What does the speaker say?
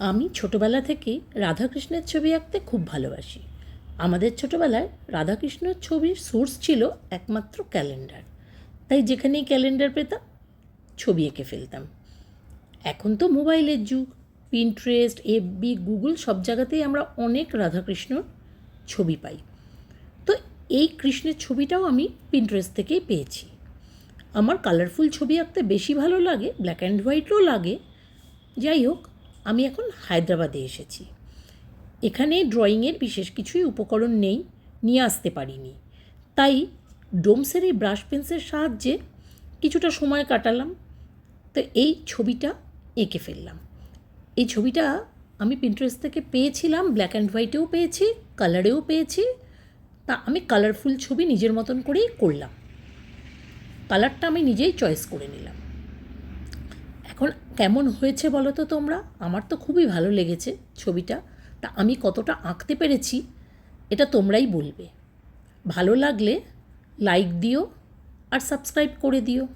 আমি ছোটোবেলা থেকেই রাধাকৃষ্ণের ছবি আঁকতে খুব ভালোবাসি। আমাদের ছোটোবেলায় রাধাকৃষ্ণের ছবির সোর্স ছিল একমাত্র ক্যালেন্ডার। তাই যেখানেই ক্যালেন্ডার পেতাম ছবি এঁকে ফেলতাম। এখন তো মোবাইলের যুগ, পিন্টারেস্ট, এফবি, গুগল সব জায়গাতেই আমরা অনেক রাধাকৃষ্ণর ছবি পাই। তো এই কৃষ্ণের ছবিটাও আমি পিন্টারেস্ট থেকেই পেয়েছি। আমার কালারফুল ছবি আঁকতে বেশি ভালো লাগে, ব্ল্যাক অ্যান্ড হোয়াইটও লাগে। যাই হোক, আমি এখন হায়দ্রাবাদে এসেছি। এখানে ড্রয়িংয়ের বিশেষ কিছুই উপকরণ নেই, নিয়ে আসতে পারিনি। তাই ডোমসের এই ব্রাশ পেন্সের সাহায্যে কিছুটা সময় কাটালাম। তো এই ছবিটা এঁকে ফেললাম। এই ছবিটা আমি পিন্টারেস্ট থেকে পেয়েছিলাম, ব্ল্যাক অ্যান্ড হোয়াইটেও পেয়েছি, কালারেও পেয়েছি। তা আমি কালারফুল ছবি নিজের মতন করেই করলাম। কালারটা আমি নিজেই চয়েস করে নিলাম। এখন কেমন হয়েছে বলো তো তোমরা? আমার তো খুবই ভালো লেগেছে ছবিটা। তা আমি কতটা আঁকতে পেরেছি এটা তোমরাই বলবে। ভালো লাগলে লাইক দিও আর সাবস্ক্রাইব করে দিও।